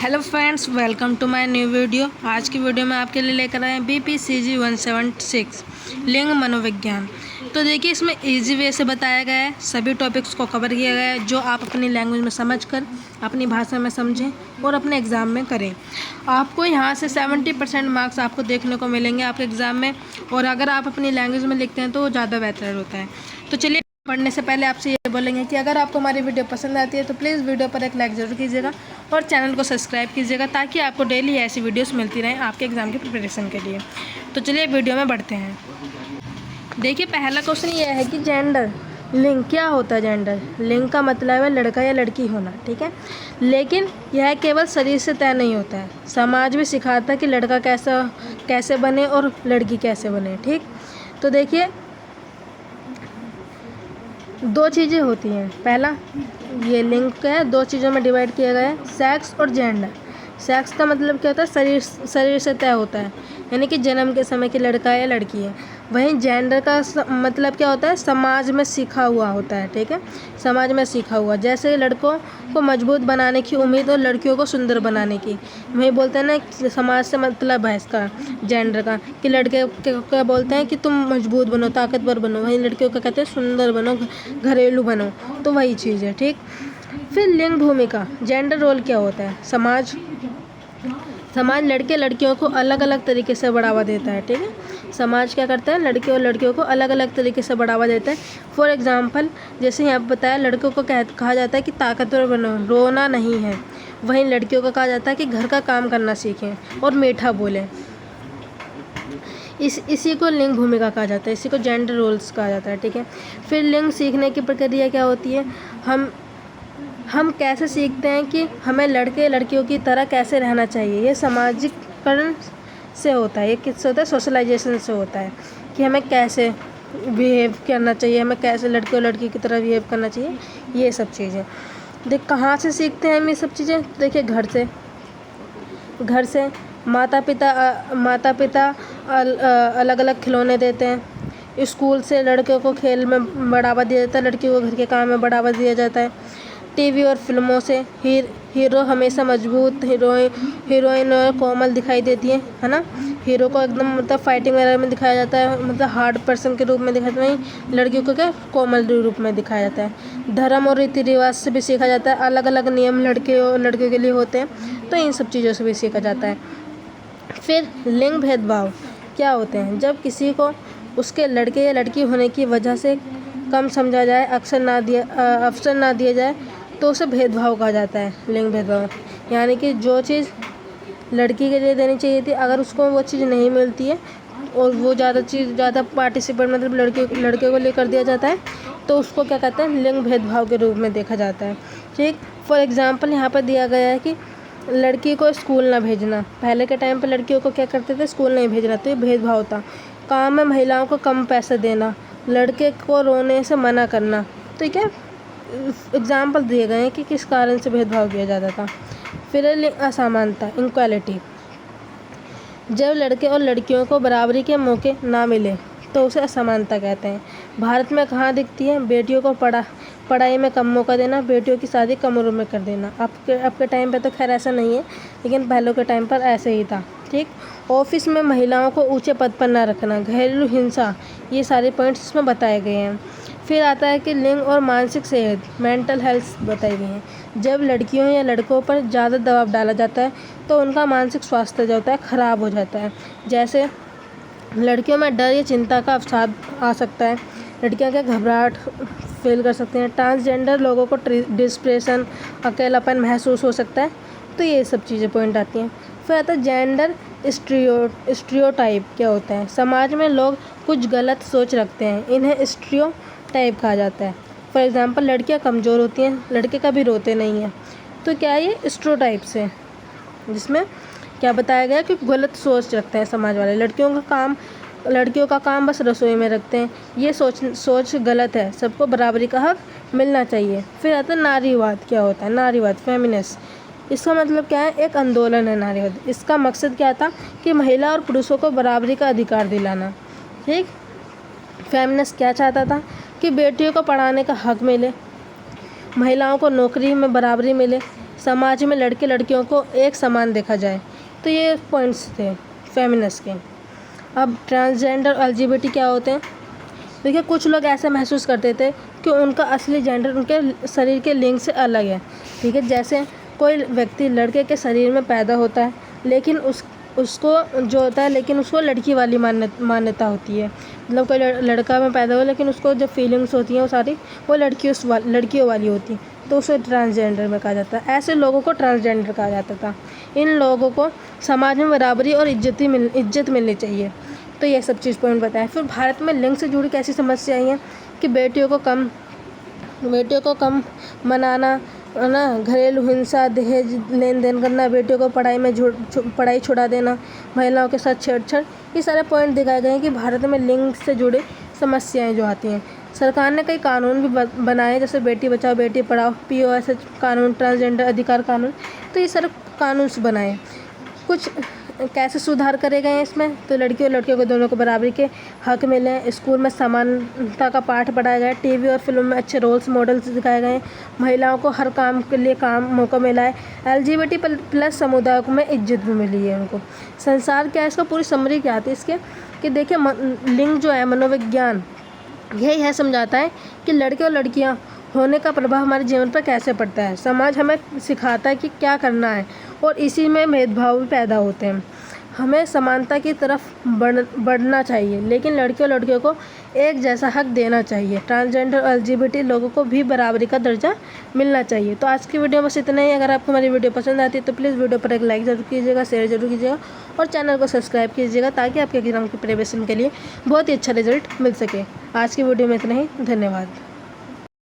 Hello friends, welcome to my new video. आज की video में आपके लिए लेकर आए हैं BPCG 176 लिंग मनोविज्ञान। तो देखिए, इसमें इजी वे से बताया गया है, सभी टॉपिक्स को कवर किया गया है जो आप अपनी लैंग्वेज में समझकर अपनी भाषा में समझें और अपने एग्ज़ाम में करें। आपको यहाँ से 70% मार्क्स आपको देखने को मिलेंगे आपके एग्ज़ाम में, और अगर आप अपनी लैंग्वेज में लिखते हैं तो ज़्यादा बेहतर होता है। तो चलिए, पढ़ने से पहले आपसे ये बोलेंगे कि अगर आपको हमारी वीडियो पसंद आती है तो प्लीज़ वीडियो पर एक लाइक ज़रूर कीजिएगा और चैनल को सब्सक्राइब कीजिएगा ताकि आपको डेली ऐसी वीडियोस मिलती रहें आपके एग्ज़ाम की प्रिपरेशन के लिए। तो चलिए वीडियो में बढ़ते हैं। देखिए, पहला क्वेश्चन ये है कि जेंडर लिंग क्या होता है। जेंडर लिंग का मतलब है लड़का या लड़की होना, ठीक है। लेकिन यह केवल शरीर से तय नहीं होता है, समाज भी सिखाता है कि लड़का कैसे बने और लड़की कैसे बने, ठीक। तो देखिए, दो चीज़ें होती हैं। पहला, ये लिंग है, दो चीज़ों में डिवाइड किया गया है, सेक्स और जेंडर। सेक्स का मतलब क्या होता है, शरीर से तय होता है, यानी कि जन्म के समय की लड़का है या लड़की है। वहीं जेंडर का मतलब क्या होता है, समाज में सीखा हुआ होता है, ठीक है। समाज में सीखा हुआ, जैसे लड़कों को मजबूत बनाने की उम्मीद और लड़कियों को सुंदर बनाने की। वही बोलते हैं ना, समाज से मतलब है इसका जेंडर का, कि लड़के क्या बोलते हैं कि तुम मजबूत बनो, ताकतवर बनो, वहीं लड़कियों का कहते हैं सुंदर बनो, घरेलू बनो। तो वही चीज़ है, ठीक। फिर लिंग भूमिका, जेंडर रोल क्या होता है। समाज लड़के लड़कियों को अलग अलग तरीके से बढ़ावा देता है, ठीक है। समाज क्या करता है, लड़के और लड़कियों को अलग अलग तरीके से बढ़ावा देता है। फॉर एग्जांपल, जैसे यहाँ पर बताया, लड़कों को कहा जाता है कि ताकतवर बनो, रोना नहीं है। वहीं लड़कियों को कहा जाता है कि घर का काम करना सीखें और मीठा बोलें। इसी को लिंग भूमिका कहा जाता है, इसी को जेंडर रोल्स कहा जाता है, ठीक है। फिर लिंग सीखने की प्रक्रिया क्या होती है, हम कैसे सीखते हैं कि हमें लड़के लड़कियों की तरह कैसे रहना चाहिए। ये सामाजिकरण से होता है, ये किससे होता है, सोशलाइजेशन से होता है, कि हमें कैसे बिहेव करना चाहिए, हमें कैसे लड़के और लड़की की तरह बिहेव करना चाहिए, ये सब चीज़ें। देख, कहाँ से सीखते हैं हम ये सब चीज़ें। देखिए, घर से माता पिता अलग अलग खिलौने देते हैं। स्कूल से लड़कों को खेल में बढ़ावा दिया जाता है, लड़कियों को घर के काम में बढ़ावा दिया जाता है। टीवी और फिल्मों से हीरो हमेशा मजबूत, हीरोइन और कोमल दिखाई देती है ना। हीरो को एकदम मतलब फाइटिंग वगैरह में दिखाया जाता है, मतलब हार्ड पर्सन के रूप में दिखाया जाता है। वहीं लड़कियों को क्या, कोमल रूप में दिखाया जाता है। धर्म और रीति रिवाज से भी सीखा जाता है, अलग अलग नियम लड़के और लड़कियों के लिए होते हैं, तो इन सब चीज़ों से भी सीखा जाता है। फिर लिंग भेदभाव क्या होते हैं, जब किसी को उसके लड़के या लड़की होने की वजह से कम समझा जाए, अवसर ना दिया जाए, तो उसे भेदभाव कहा जाता है। लिंग भेदभाव यानी कि जो चीज़ लड़की के लिए देनी चाहिए थी, अगर उसको वो चीज़ नहीं मिलती है और वो ज़्यादा पार्टिसिपेट मतलब लड़के को लेकर दिया जाता है, तो उसको क्या कहते हैं, लिंग भेदभाव के रूप में देखा जाता है, ठीक। फॉर एग्ज़ाम्पल, यहाँ पर दिया गया है कि लड़की को स्कूल ना भेजना। पहले के टाइम पर लड़कियों को क्या करते थे, स्कूल नहीं भेजना, तो ये भेदभाव था। काम में महिलाओं को कम पैसे देना, लड़के को रोने से मना करना। तो क्या एग्जाम्पल दिए गए हैं कि किस कारण से भेदभाव किया जाता था। फिर असमानता, इनक्वालिटी, जब लड़के और लड़कियों को बराबरी के मौके ना मिले तो उसे असमानता कहते हैं। भारत में कहाँ दिखती है, बेटियों को पढ़ाई में कम मौका देना, बेटियों की शादी कम उम्र में कर देना। आपके टाइम पे तो खैर ऐसा नहीं है, लेकिन पहले के टाइम पर ऐसे ही था, ठीक। ऑफिस में महिलाओं को ऊंचे पद पर ना रखना, घरेलू हिंसा, ये सारे पॉइंट्स इसमें बताए गए हैं। फिर आता है कि लिंग और मानसिक सेहत, मेंटल हेल्थ बताई गई है। जब लड़कियों या लड़कों पर ज़्यादा दबाव डाला जाता है तो उनका मानसिक स्वास्थ्य जो होता है ख़राब हो जाता है। जैसे लड़कियों में डर या चिंता का अवसाद आ सकता है, लड़कियां क्या घबराहट फील कर सकती हैं। ट्रांसजेंडर लोगों को डिप्रेशन, अकेलापन महसूस हो सकता है। तो ये सब चीज़ें पॉइंट आती हैं। फिर आता है जेंडर स्टीरियोटाइप क्या होता है, समाज में लोग कुछ गलत सोच रखते हैं, इन्हें स्टीरियोटाइप कहा जाता है। फॉर एग्जांपल, लड़कियां कमज़ोर होती हैं, लड़के कभी रोते नहीं हैं। तो क्या ये स्टीरियोटाइप से, जिसमें क्या बताया गया कि गलत सोच रखते हैं समाज वाले। लड़कियों का काम बस रसोई में रखते हैं, ये सोच गलत है, सबको बराबरी का हक मिलना चाहिए। फिर आता है नारीवाद क्या होता है, नारीवाद फेमिनिस्ट, इसका मतलब क्या है, एक आंदोलन है नारीवाद। इसका मकसद क्या था कि महिला और पुरुषों को बराबरी का अधिकार दिलाना, ठीक। फेमिनिस्ट क्या चाहता था कि बेटियों को पढ़ाने का हक मिले, महिलाओं को नौकरी में बराबरी मिले, समाज में लड़के लड़कियों को एक समान देखा जाए। तो ये पॉइंट्स थे फेमिनिस्ट के। अब ट्रांसजेंडर LGBT क्या होते हैं? देखिए, कुछ लोग ऐसा महसूस करते थे कि उनका असली जेंडर उनके शरीर के लिंग से अलग है। ठीक है, जैसे कोई व्यक्ति लड़के के शरीर में पैदा होता है लेकिन उसको जो होता है लेकिन उसको लड़की वाली मान्यता होती है। मतलब कोई लड़का में पैदा हो लेकिन उसको जो फीलिंग्स होती हैं वो सारी वो लड़कियों वाली होती हैं, तो उसे ट्रांसजेंडर में कहा जाता है। ऐसे लोगों को ट्रांसजेंडर कहा जाता था। इन लोगों को समाज में बराबरी और इज्जत मिलनी चाहिए। तो ये सब चीज़ पॉइंट बताएं। फिर भारत में लिंग से जुड़ी कैसी समस्याएं हैं कि बेटियों को कम मनाना है ना, घरेलू हिंसा, दहेज लेन देन करना, बेटियों को पढ़ाई छुड़ा देना, महिलाओं के साथ छेड़छाड़, ये सारे पॉइंट दिखाए गए हैं कि भारत में लिंग से जुड़े समस्याएं जो आती हैं। सरकार ने कई कानून भी बनाए, जैसे बेटी बचाओ बेटी पढ़ाओ, POS कानून, ट्रांसजेंडर अधिकार कानून। तो ये सारे कानून बनाए। कुछ कैसे सुधार करे गए हैं इसमें? तो लड़कियों को दोनों को बराबरी के हक मिले, स्कूल में समानता का पाठ पढ़ाया गया, TV और फिल्म में अच्छे रोल्स मॉडल्स दिखाए गए, महिलाओं को हर काम के लिए मौका मिला है, LGBT+ समुदाय में इज्जत भी मिली है उनको। संसार क्या है, इसका पूरी समरी क्या आती है इसके कि देखिए, लिंग जो है मनोविज्ञान यही है समझाता है कि लड़के और लड़कियां होने का प्रभाव हमारे जीवन पर कैसे पड़ता है। समाज हमें सिखाता है कि क्या करना है और इसी में भेदभाव भी पैदा होते हैं। हमें समानता की तरफ बढ़ना चाहिए, लेकिन लड़के और लड़कियों को एक जैसा हक देना चाहिए। ट्रांसजेंडर और LGBT लोगों को भी बराबरी का दर्जा मिलना चाहिए। तो आज की वीडियो बस इतना ही। अगर आपको हमारी वीडियो पसंद आती है तो प्लीज़ वीडियो पर एक लाइक ज़रूर कीजिएगा, शेयर ज़रूर कीजिएगा और चैनल को सब्सक्राइब कीजिएगा ताकि आपके एग्जाम की प्रिपरेशन के लिए बहुत ही अच्छा रिजल्ट मिल सके। आज की वीडियो में इतना ही। धन्यवाद।